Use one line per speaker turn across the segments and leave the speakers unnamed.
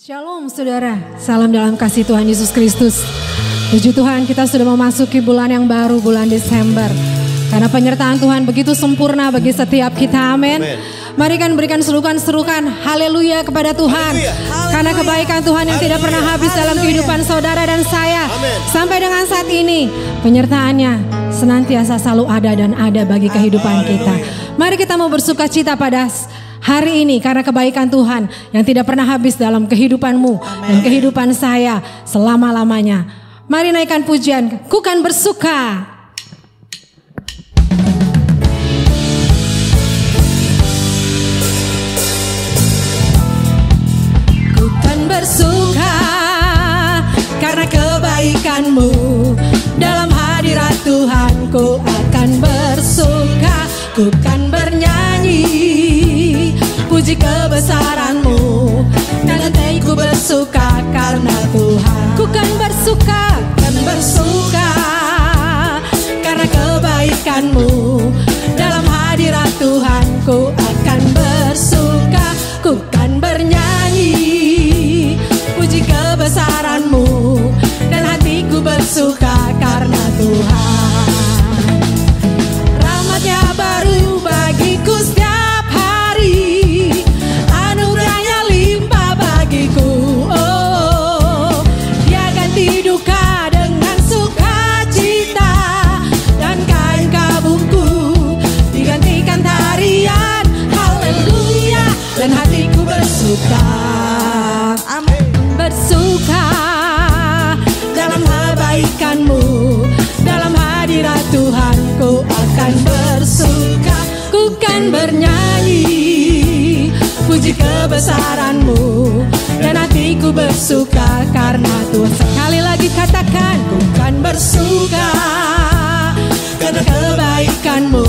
Shalom saudara, salam dalam kasih Tuhan Yesus Kristus. Puji Tuhan, kita sudah memasuki bulan yang baru, bulan Desember. Karena penyertaan Tuhan begitu sempurna bagi setiap kita, amin. Mari kan berikan serukan-serukan haleluya kepada Tuhan. Haleluya. Karena kebaikan Tuhan yang tidak pernah habis dalam kehidupan saudara dan saya. Amen. Sampai dengan saat ini, penyertaannya senantiasa selalu ada dan ada bagi kehidupan kita. Mari kita mau bersuka cita pada hari ini karena kebaikan Tuhan yang tidak pernah habis dalam kehidupanmu dan kehidupan saya selama-lamanya. Mari naikkan pujian, ku kan bersuka. Ku kan bersuka karena kebaikanmu. Dalam hadirat Tuhan ku akan bersuka. Ku kan bernyanyi puji kebesaranmu, dan hatiku bersuka karena Tuhan. Ku kan bersuka karena kebaikanmu. Dalam hadirat Tuhan ku akan bersuka. Ku kan bernyanyi puji kebesaranmu, dan hatiku bersuka karena Tuhan. Rahmatnya baru bagiku setiap hari, anugerahnya limpah bagiku. Oh, dia ganti duka dengan sukacita, dan kain kabungku digantikan tarian haleluya, dan hatiku bersuka. Amin. Bersuka dalam kebaikanmu. Dalam hadirat Tuhan ku akan bersuka. Ku kan bernyanyi puji kebesaranmu, dan hatiku bersuka karena Tuhan. Sekali lagi katakan, ku kan bersuka karena kebaikanmu.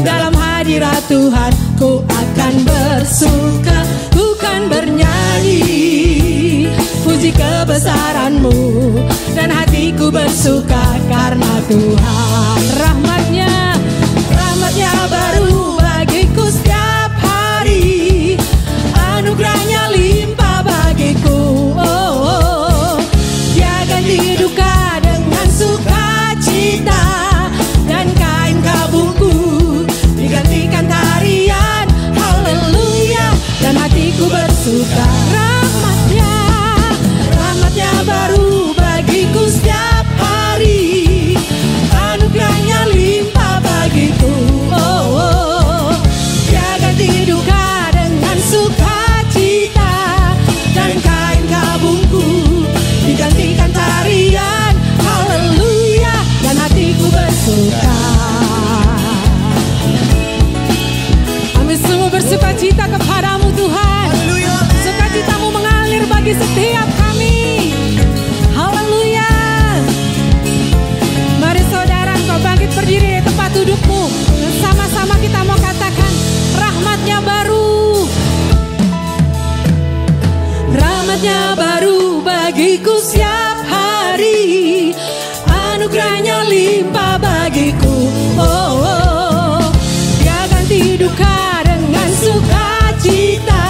Dalam hadirat Tuhan ku akan bersuka. Ku kan bernyanyi puji kebesaranmu, dan hatiku bersuka karena Tuhan. Rahmatnya baru bagiku setiap hari, anugerahnya limpah bagiku. Oh, dia ganti duka dengan sukacita, dan kain kabungku digantikan tarian haleluya, dan hatiku bersuka. Rahmatnya baru bagiku setiap hari, anugerahnya limpah bagiku. Oh, dia ganti duka dengan sukacita, dan kain kabungku digantikan tarian haleluya, dan hatiku bersuka. Kami sungguh bersuka cita kepadamu Tuhan. Sukacitamu mengalir bagi setiap kami. Haleluya. Mari saudara, engkau bangkit berdiri di tempat dudukmu, dan sama-sama kita mau katakan rahmatnya baru. Rahmatnya baru bagiku setiap hari, anugerahnya limpah bagiku. Oh, dia ganti duka dengan sukacita,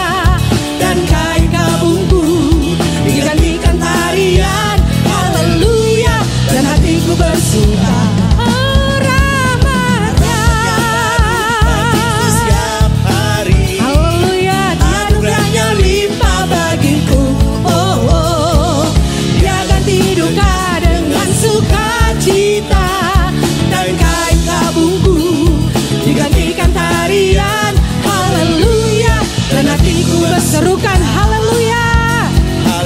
dan kain kabungku digantikan tarian haleluya, dan hatiku bersuka. Oh, rahmatnya bagiku setiap hari, haleluya, anugerahnya limpah bagiku. Oh, dia ganti duka dengan sukacita, dan kain kabungku digantikan tarian haleluya, dan hatiku berserukan haleluya,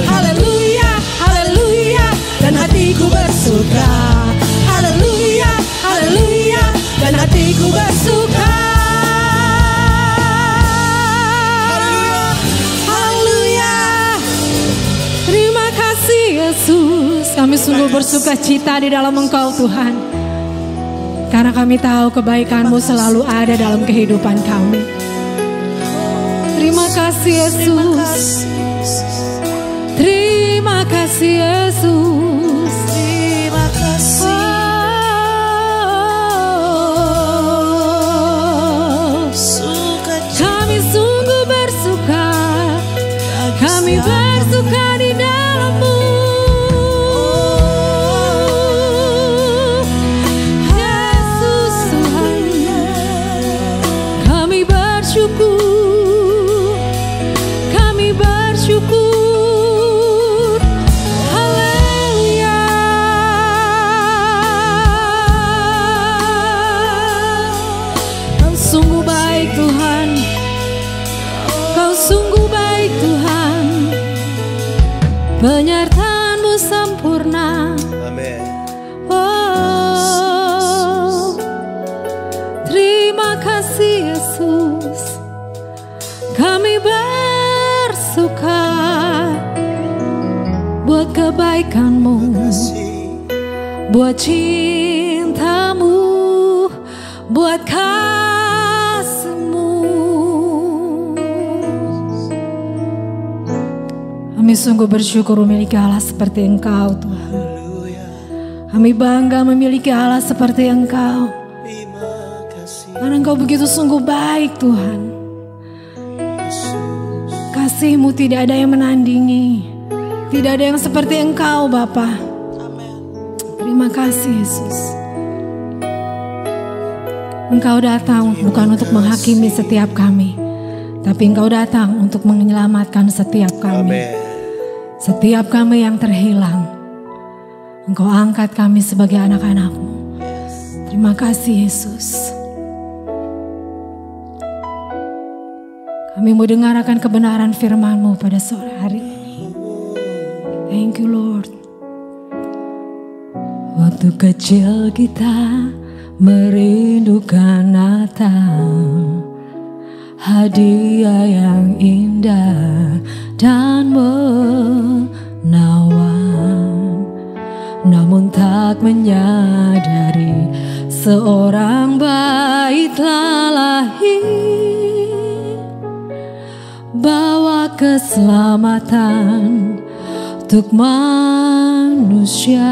haleluya, haleluya, dan hatiku bersuka. Haleluya, haleluya, dan hatiku bersuka. Haleluya. Terima kasih Yesus. Kami sungguh bersuka cita di dalam Engkau Tuhan, karena kami tahu kebaikan-Mu selalu ada dalam kehidupan kami. Terima kasih Yesus. Terima kasih Yesus. Terima kasih. Kami sungguh bersuka. Kami bersuka. Tuhan. Kau sungguh baik Tuhan. Penyertaan-Mu sempurna.
Amin.
Oh, terima kasih Yesus. Kami bersuka buat kebaikan-Mu, buat cinta-Mu, buat kasih-Mu. Kami sungguh bersyukur memiliki Allah seperti Engkau Tuhan. Kami bangga memiliki Allah seperti Engkau. Karena Engkau begitu sungguh baik Tuhan. Kasih-Mu tidak ada yang menandingi. Tidak ada yang seperti Engkau Bapa. Terima kasih Yesus. Engkau datang bukan untuk menghakimi setiap kami, tapi Engkau datang untuk menyelamatkan setiap kami. Setiap kami yang terhilang, Engkau angkat kami sebagai anak-anak-Mu. Terima kasih Yesus. Kami mau dengarkan kebenaran firman-Mu pada sore hari ini. Thank you Lord. Waktu kecil kita merindukan Natal, hadiah yang indah dan menawan. Namun tak menyadari seorang bayi telah lahir, bawa keselamatan untuk manusia.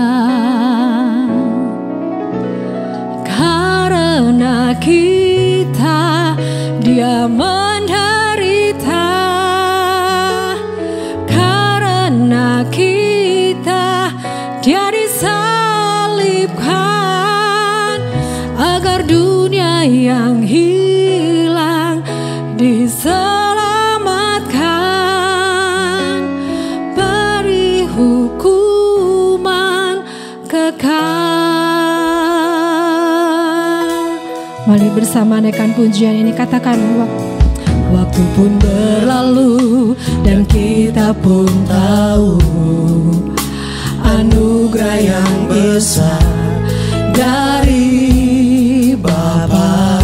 Karena kita Dia menderita, karena kita Dia disalibkan, agar dunia yang hilang diselamatkan, beri hukuman kekal. Mari bersama naikkan pujian ini, katakan waktu pun berlalu dan kita pun tahu anugerah yang besar dari Bapa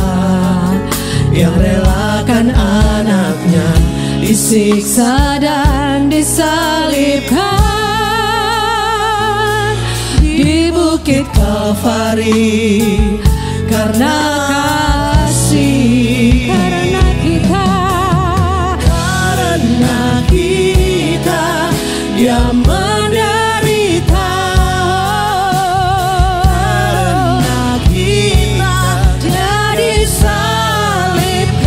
yang relakan anaknya disiksa dan disalibkan di bukit Kalvari. Karena kasih, karena kita Dia menderita, karena kita Dia disalibkan,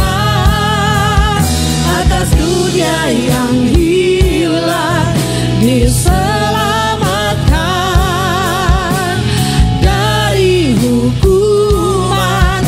atas dunia yang hilang diselamatkan dari hukuman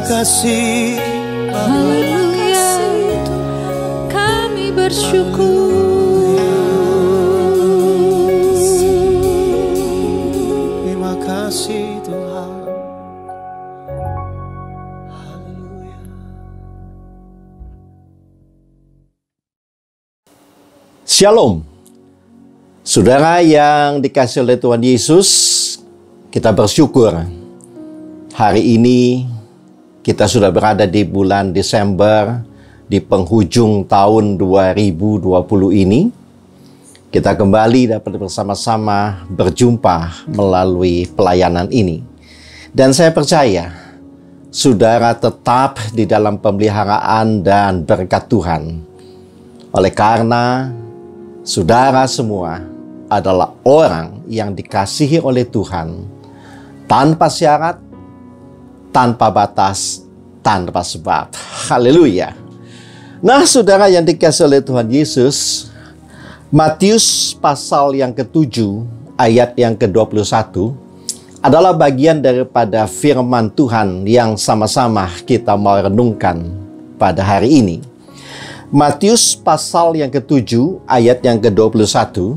kasih.
Haleluya, kami bersyukur.
Terima kasih Tuhan. Haleluya. Shalom. Saudara yang dikasihi oleh Tuhan Yesus, kita bersyukur hari ini kita sudah berada di bulan Desember, di penghujung tahun 2020 ini. Kita kembali dapat bersama-sama berjumpa melalui pelayanan ini. Dan saya percaya, saudara tetap di dalam pemeliharaan dan berkat Tuhan. Oleh karena saudara semua adalah orang yang dikasihi oleh Tuhan, tanpa syarat, tanpa batas, tanpa sebab. Haleluya. Nah, saudara yang dikasihi oleh Tuhan Yesus, Matius pasal yang ke-7 ayat yang ke-21 adalah bagian daripada firman Tuhan yang sama-sama kita mau renungkan pada hari ini. Matius pasal yang ke-7 ayat yang ke-21,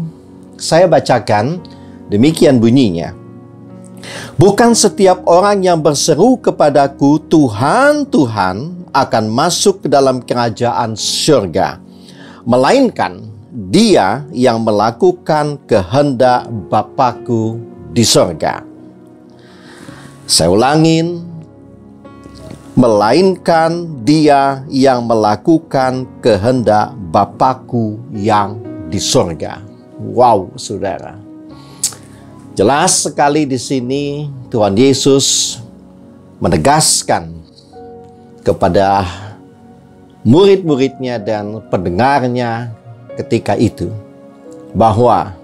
saya bacakan, demikian bunyinya. Bukan setiap orang yang berseru kepadaku, Tuhan, Tuhan, akan masuk ke dalam kerajaan surga, melainkan dia yang melakukan kehendak Bapa-Ku di surga. Saya ulangin, melainkan dia yang melakukan kehendak Bapa-Ku yang di surga. Wow, saudara. Jelas sekali di sini Tuhan Yesus menegaskan kepada murid-muridnya dan pendengarnya ketika itu bahwa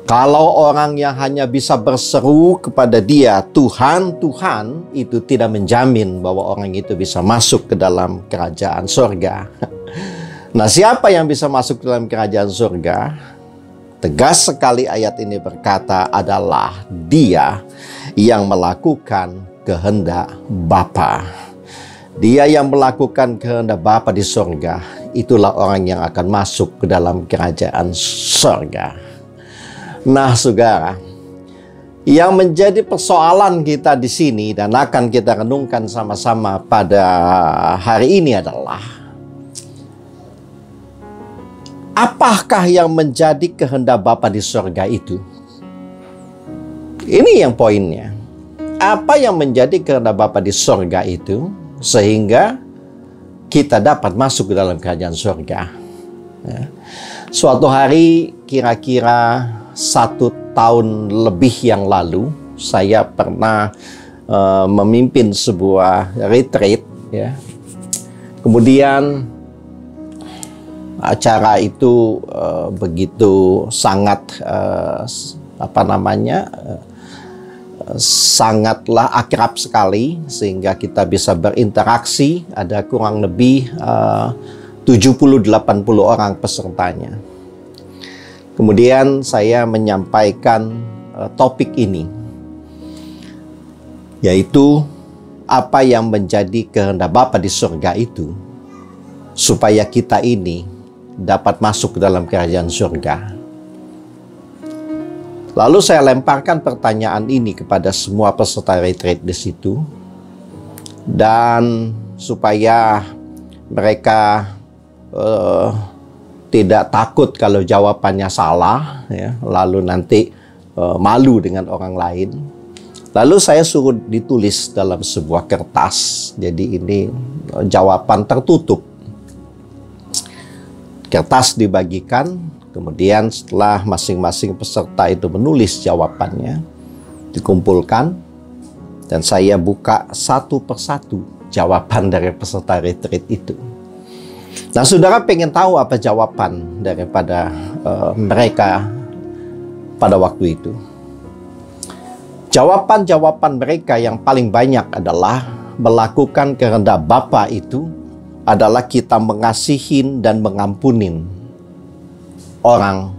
kalau orang yang hanya bisa berseru kepada dia, Tuhan, Tuhan, itu tidak menjamin bahwa orang itu bisa masuk ke dalam kerajaan surga. Nah, siapa yang bisa masuk ke dalam kerajaan surga? Tegas sekali ayat ini berkata adalah dia yang melakukan kehendak Bapa. Dia yang melakukan kehendak Bapa di surga, itulah orang yang akan masuk ke dalam kerajaan surga. Nah, saudara, yang menjadi persoalan kita di sini dan akan kita renungkan sama-sama pada hari ini adalah apakah yang menjadi kehendak Bapa di surga itu? Ini yang poinnya. Apa yang menjadi kehendak Bapa di surga itu sehingga kita dapat masuk ke dalam kerajaan surga? Ya. Suatu hari kira-kira 1 tahun lebih yang lalu, saya pernah memimpin sebuah retreat, ya. Kemudian acara itu begitu sangat sangatlah akrab sekali sehingga kita bisa berinteraksi. Ada kurang lebih 70-80 orang pesertanya. Kemudian saya menyampaikan topik ini, yaitu apa yang menjadi kehendak Bapa di surga itu supaya kita ini dapat masuk ke dalam kerajaan surga. Lalu saya lemparkan pertanyaan ini kepada semua peserta retreat di situ, dan supaya mereka tidak takut kalau jawabannya salah, ya, lalu nanti malu dengan orang lain. Lalu saya suruh ditulis dalam sebuah kertas. Jadi ini jawaban tertutup. Kertas dibagikan, kemudian setelah masing-masing peserta itu menulis jawabannya, dikumpulkan, dan saya buka satu persatu jawaban dari peserta retreat itu. Nah, saudara pengen tahu apa jawaban daripada mereka pada waktu itu? Jawaban-jawaban mereka yang paling banyak adalah melakukan kehendak Bapa itu adalah kita mengasihin dan mengampunin orang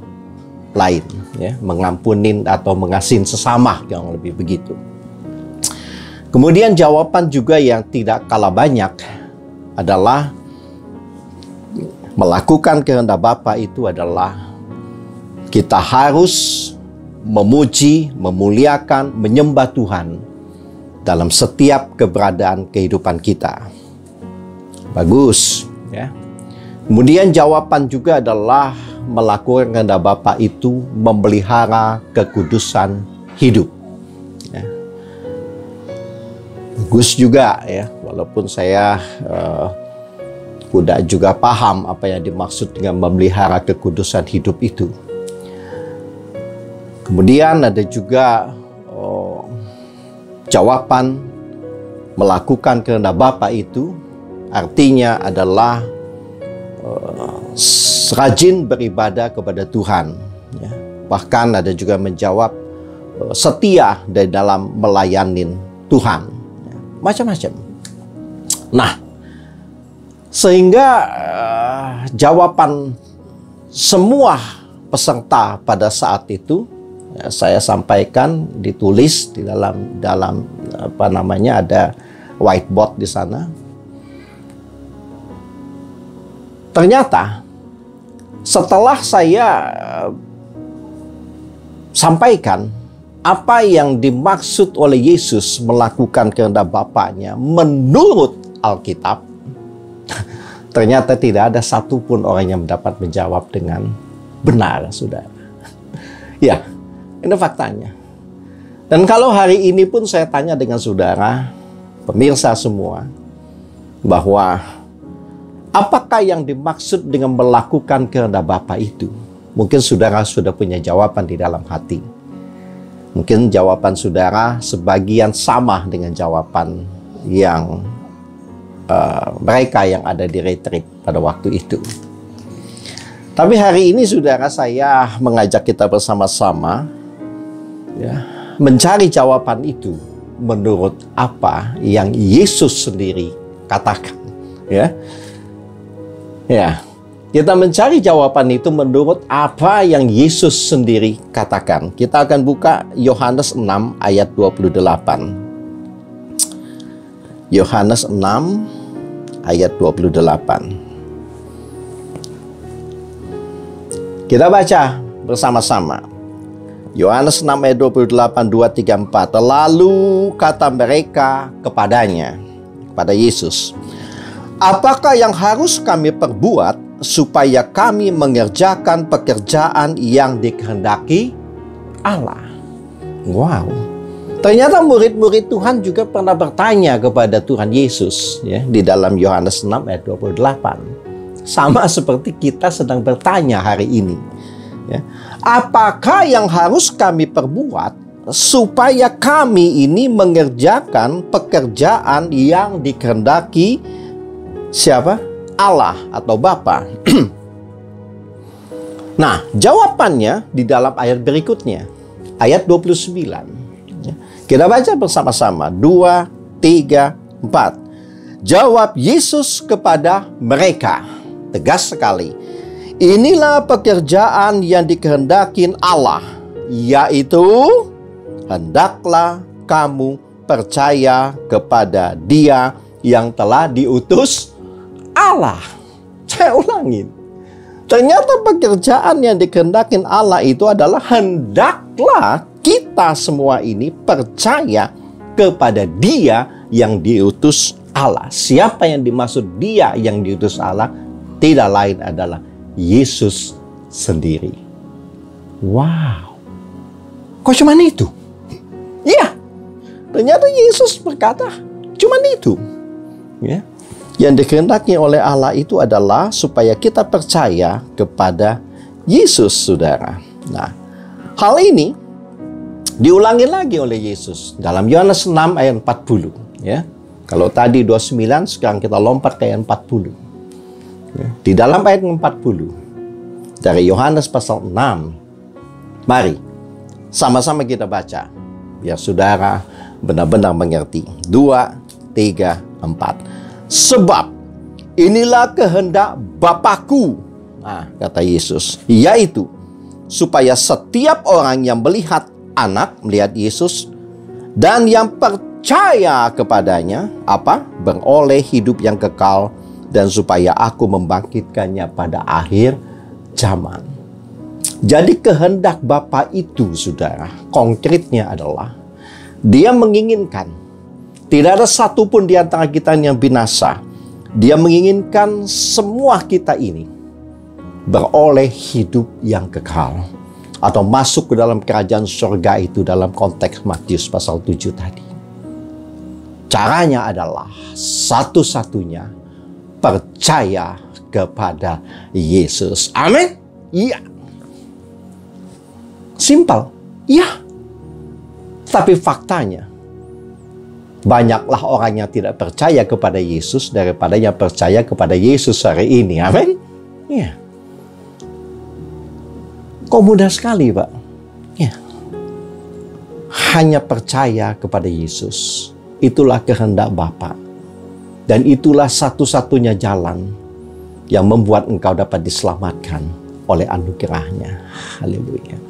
lain, ya, mengampunin atau mengasihin sesama, yang lebih begitu. Kemudian jawaban juga yang tidak kalah banyak adalah melakukan kehendak Bapa itu adalah kita harus memuji, memuliakan, menyembah Tuhan dalam setiap keberadaan kehidupan kita. Bagus, ya. Kemudian jawaban juga adalah melakukan kehendak Bapa itu memelihara kekudusan hidup. Ya. Bagus juga, ya, walaupun saya tidak juga paham apa yang dimaksud dengan memelihara kekudusan hidup itu. Kemudian ada juga jawaban melakukan kehendak Bapa itu artinya adalah rajin beribadah kepada Tuhan. Ya. Bahkan ada juga menjawab setia di dalam melayani Tuhan. Ya. Macam-macam. Nah, sehingga jawaban semua peserta pada saat itu ya, saya sampaikan, ditulis di dalam apa namanya, ada whiteboard di sana. Ternyata setelah saya sampaikan apa yang dimaksud oleh Yesus melakukan kehendak Bapaknya menurut Alkitab, ternyata tidak ada satupun orang yang dapat menjawab dengan benar, saudara. Ya, ini faktanya. Dan kalau hari ini pun saya tanya dengan saudara, pemirsa semua, bahwa apakah yang dimaksud dengan melakukan kehendak Bapa itu? Mungkin saudara sudah punya jawaban di dalam hati. Mungkin jawaban saudara sebagian sama dengan jawaban yang mereka yang ada di retreat pada waktu itu. Tapi hari ini saudara, saya mengajak kita bersama-sama ya, mencari jawaban itu menurut apa yang Yesus sendiri katakan. Ya, kita mencari jawaban itu menurut apa yang Yesus sendiri katakan. Kita akan buka Yohanes 6 ayat 28. Yohanes 6 ayat 28. Kita baca bersama-sama. Yohanes 6 ayat 28, 2, 3, 4. Lalu kata mereka kepadanya, kepada Yesus, apakah yang harus kami perbuat supaya kami mengerjakan pekerjaan yang dikehendaki Allah? Wow. Ternyata murid-murid Tuhan juga pernah bertanya kepada Tuhan Yesus ya, di dalam Yohanes 6 ayat 28. Sama seperti kita sedang bertanya hari ini. Ya. Apakah yang harus kami perbuat supaya kami ini mengerjakan pekerjaan yang dikehendaki siapa? Allah atau Bapa. Nah, jawabannya di dalam ayat berikutnya. Ayat 29. Ya. Kita baca bersama-sama. 2, 3, 4. Jawab Yesus kepada mereka. Tegas sekali. Inilah pekerjaan yang dikehendaki Allah, yaitu hendaklah kamu percaya kepada Dia yang telah diutus Allah. Saya ulangin. Ternyata pekerjaan yang dikehendaki Allah itu adalah hendaklah kita semua ini percaya kepada Dia yang diutus Allah. Siapa yang dimaksud Dia yang diutus Allah? Tidak lain adalah Yesus sendiri. Wow. Kok cuma itu? Iya. Ternyata Yesus berkata cuma itu. Ya. Yang dikehendaki oleh Allah itu adalah supaya kita percaya kepada Yesus, saudara. Nah, hal ini diulangi lagi oleh Yesus dalam Yohanes 6 ayat 40. Ya. Kalau tadi 29, sekarang kita lompat ke ayat 40. Ya. Di dalam ayat 40 dari Yohanes pasal 6, mari sama-sama kita baca biar saudara benar-benar mengerti. 2, 3, 4. Sebab inilah kehendak Bapakku, nah, kata Yesus, yaitu supaya setiap orang yang melihat Anak, melihat Yesus, dan yang percaya kepadanya, apa? Beroleh hidup yang kekal, dan supaya aku membangkitkannya pada akhir zaman. Jadi kehendak Bapa itu, saudara, konkretnya adalah Dia menginginkan tidak ada satupun di antara kita yang binasa. Dia menginginkan semua kita ini beroleh hidup yang kekal, atau masuk ke dalam kerajaan surga itu dalam konteks Matius pasal 7 tadi. Caranya adalah satu-satunya percaya kepada Yesus. Amin? Iya. Simpel. Iya. Tapi faktanya, banyaklah orang yang tidak percaya kepada Yesus daripada yang percaya kepada Yesus hari ini. Amin? Iya. Kok mudah sekali, Pak? Ya. Hanya percaya kepada Yesus. Itulah kehendak Bapa. Dan itulah satu-satunya jalan yang membuat engkau dapat diselamatkan oleh anugerah-Nya. Haleluya.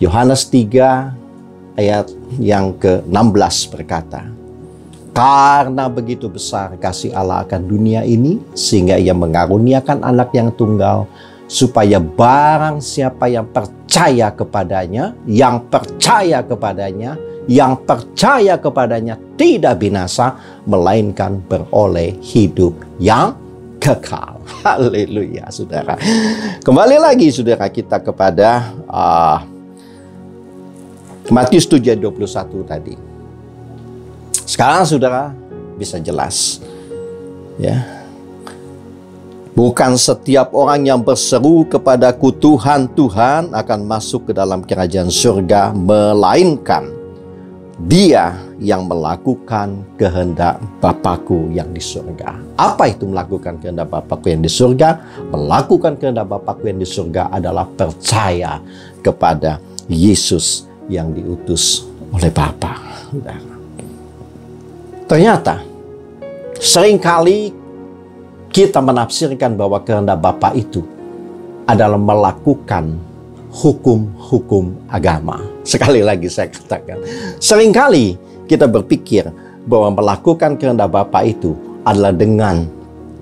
Yohanes 3 ayat yang ke-16 berkata, karena begitu besar kasih Allah akan dunia ini, sehingga Ia mengaruniakan anak yang tunggal, supaya barang siapa yang percaya kepadanya, yang percaya kepadanya tidak binasa, melainkan beroleh hidup yang kekal. Haleluya, saudara. Kembali lagi, saudara, kita kepada Matius 7:21 tadi. Sekarang saudara bisa jelas, ya. Bukan setiap orang yang berseru kepadaku Tuhan, Tuhan akan masuk ke dalam kerajaan surga, melainkan dia yang melakukan kehendak Bapakku yang di surga. Apa itu melakukan kehendak Bapakku yang di surga? Melakukan kehendak Bapakku yang di surga adalah percaya kepada Yesus yang diutus oleh Bapa. Ternyata seringkali kita menafsirkan bahwa kehendak Bapa itu adalah melakukan hukum-hukum agama. Sekali lagi saya katakan, seringkali kita berpikir bahwa melakukan kehendak Bapa itu adalah dengan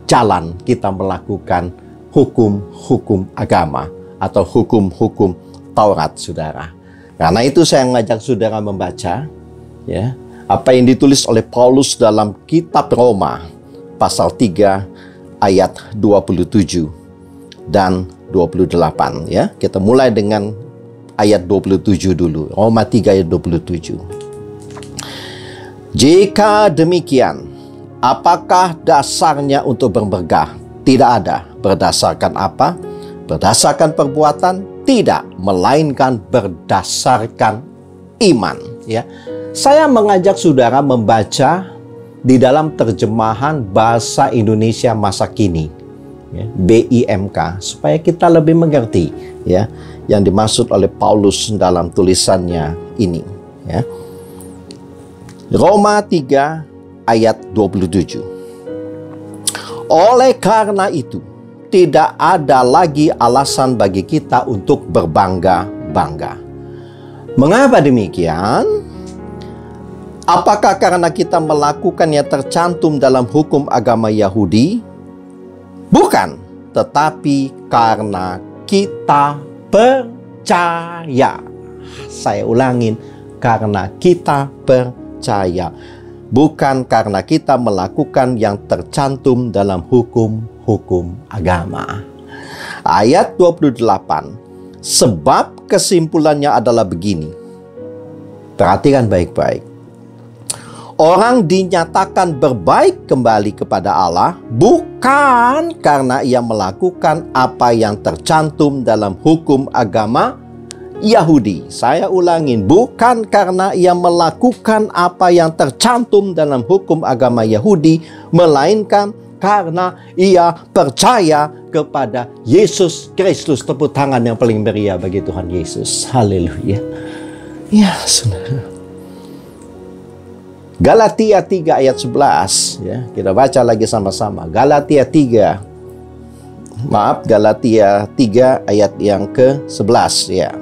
jalan kita melakukan hukum-hukum agama atau hukum-hukum Taurat, saudara. Karena itu saya mengajak saudara membaca, ya, apa yang ditulis oleh Paulus dalam kitab Roma pasal 3 ayat 27 dan 28, ya. Kita mulai dengan ayat 27 dulu. Roma 3 ayat 27. Jika demikian, apakah dasarnya untuk bermegah? Tidak ada. Berdasarkan apa? Berdasarkan perbuatan? Tidak, melainkan berdasarkan iman, ya. Saya mengajak saudara membaca di dalam terjemahan bahasa Indonesia masa kini, ya, BIMK, supaya kita lebih mengerti, ya, yang dimaksud oleh Paulus dalam tulisannya ini, ya. Roma 3 ayat 27. Oleh karena itu, tidak ada lagi alasan bagi kita untuk berbangga-bangga. Mengapa demikian? Apakah karena kita melakukan yang tercantum dalam hukum agama Yahudi? Bukan, tetapi karena kita percaya. Saya ulangin, karena kita percaya. Bukan karena kita melakukan yang tercantum dalam hukum agama. Ayat 28. Sebab kesimpulannya adalah begini. Perhatikan baik-baik. Orang dinyatakan berbaik kembali kepada Allah bukan karena ia melakukan apa yang tercantum dalam hukum agama Yahudi. Saya ulangin, bukan karena ia melakukan apa yang tercantum dalam hukum agama Yahudi, melainkan karena ia percaya kepada Yesus Kristus. Tepuk tangan yang paling meriah bagi Tuhan Yesus. Haleluya. Ya, saudara. Galatia 3 ayat 11, ya. Kita baca lagi sama-sama. Galatia 3 ayat yang ke-11, ya.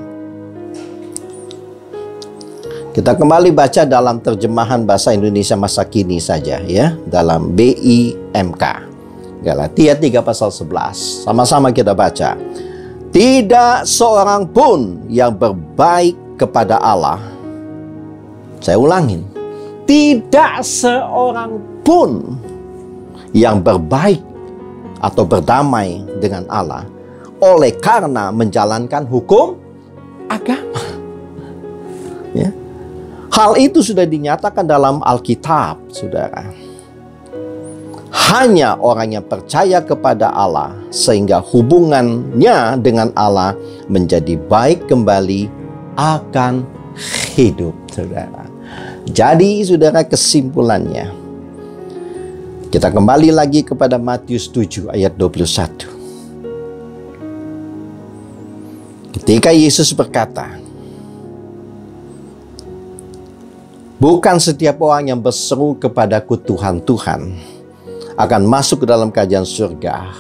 Kita kembali baca dalam terjemahan bahasa Indonesia masa kini saja ya, dalam BIMK. Galatia 3 pasal 11. Sama-sama kita baca. Tidak seorang pun yang berbaik kepada Allah. Saya ulangin. Tidak seorang pun yang berbaik atau berdamai dengan Allah oleh karena menjalankan hukum agama. Ya. Hal itu sudah dinyatakan dalam Alkitab, saudara. Hanya orang yang percaya kepada Allah sehingga hubungannya dengan Allah menjadi baik kembali akan hidup, saudara. Jadi, saudara, kesimpulannya, kita kembali lagi kepada Matius 7 ayat 21. Ketika Yesus berkata, bukan setiap orang yang berseru kepadaku Tuhan, Tuhan akan masuk ke dalam kerajaan surga,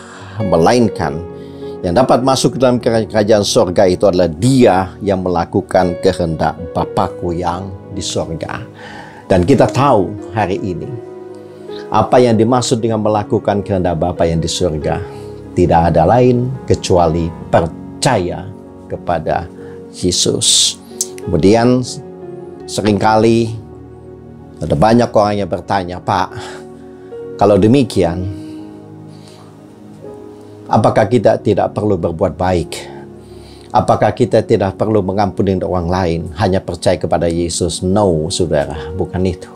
melainkan yang dapat masuk ke dalam kerajaan surga itu adalah dia yang melakukan kehendak Bapakku yang di surga. Dan kita tahu hari ini, apa yang dimaksud dengan melakukan kehendak Bapa yang di surga tidak ada lain kecuali percaya kepada Yesus. Kemudian seringkali ada banyak orang yang bertanya, Pak, kalau demikian, apakah kita tidak perlu berbuat baik? Apakah kita tidak perlu mengampuni orang lain, hanya percaya kepada Yesus? No, saudara, bukan itu.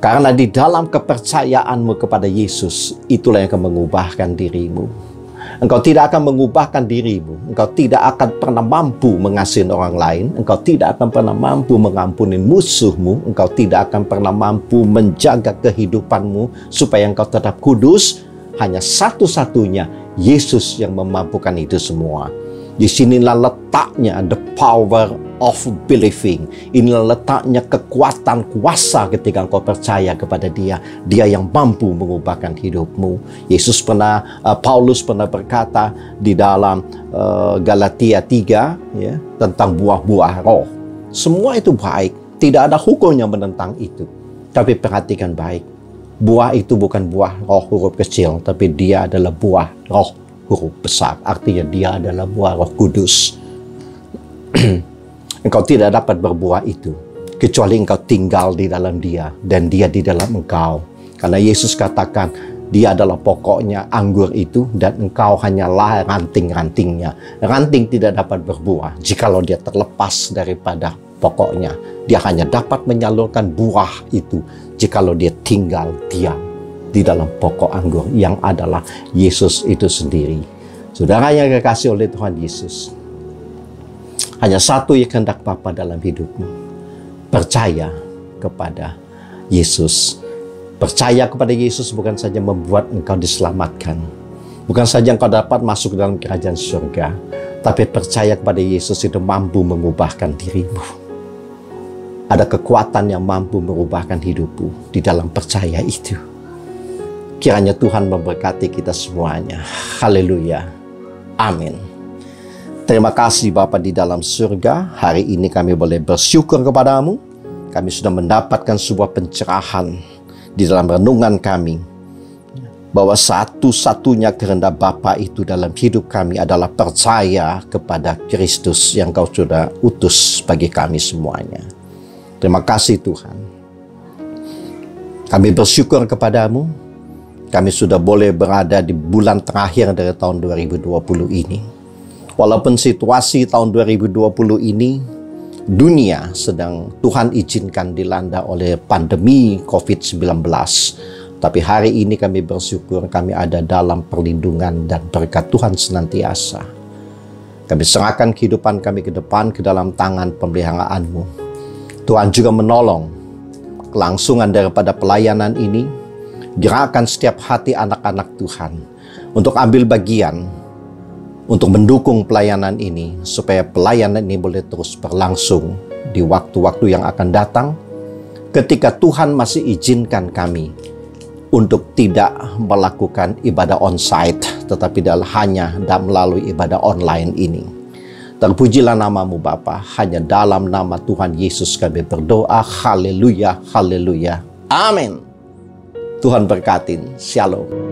Karena di dalam kepercayaanmu kepada Yesus, itulah yang akan mengubahkan dirimu. Engkau tidak akan mengubahkan dirimu. Engkau tidak akan pernah mampu mengasihi orang lain. Engkau tidak akan pernah mampu mengampuni musuhmu. Engkau tidak akan pernah mampu menjaga kehidupanmu supaya engkau tetap kudus. Hanya satu-satunya Yesus yang memampukan itu semua. Di sinilah letaknya the power of believing. Inilah letaknya kekuatan kuasa ketika engkau percaya kepada Dia. Dia yang mampu mengubahkan hidupmu. Paulus pernah berkata di dalam Galatia 3 ya, tentang buah-buah roh. Semua itu baik. Tidak ada hukum yang menentang itu. Tapi perhatikan baik. Buah itu bukan buah roh huruf kecil, tapi dia adalah buah roh huruf besar. Artinya dia adalah buah Roh Kudus. Engkau tidak dapat berbuah itu kecuali engkau tinggal di dalam Dia dan Dia di dalam engkau. Karena Yesus katakan Dia adalah pokoknya anggur itu dan engkau hanyalah ranting-rantingnya. Ranting tidak dapat berbuah jikalau dia terlepas daripada pokoknya. Dia hanya dapat menyalurkan buah itu jikalau dia tinggal diam di dalam pokok anggur yang adalah Yesus itu sendiri. Saudara yang dikasihi oleh Tuhan Yesus, hanya satu yang kehendak Bapa dalam hidupmu. Percaya kepada Yesus. Percaya kepada Yesus bukan saja membuat engkau diselamatkan, bukan saja engkau dapat masuk ke dalam kerajaan surga, tapi percaya kepada Yesus itu mampu mengubahkan dirimu. Ada kekuatan yang mampu mengubahkan hidupmu di dalam percaya itu. Kiranya Tuhan memberkati kita semuanya. Haleluya. Amin. Terima kasih Bapa di dalam surga. Hari ini kami boleh bersyukur kepadamu. Kami sudah mendapatkan sebuah pencerahan di dalam renungan kami. Bahwa satu-satunya kehendak Bapa itu dalam hidup kami adalah percaya kepada Kristus yang Kau sudah utus bagi kami semuanya. Terima kasih Tuhan. Kami bersyukur kepadamu. Kami sudah boleh berada di bulan terakhir dari tahun 2020 ini. Walaupun situasi tahun 2020 ini, dunia sedang Tuhan izinkan dilanda oleh pandemi COVID-19. Tapi hari ini kami bersyukur kami ada dalam perlindungan dan berkat Tuhan senantiasa. Kami serahkan kehidupan kami ke depan ke dalam tangan pemeliharaan-Mu. Tuhan juga menolong kelangsungan daripada pelayanan ini. Gerakkan setiap hati anak-anak Tuhan untuk ambil bagian, untuk mendukung pelayanan ini, supaya pelayanan ini boleh terus berlangsung di waktu-waktu yang akan datang, ketika Tuhan masih izinkan kami untuk tidak melakukan ibadah on-site, tetapi hanya melalui ibadah online ini. Terpujilah namamu Bapa, hanya dalam nama Tuhan Yesus kami berdoa. Haleluya, haleluya. Amin. Tuhan berkatin. Shalom.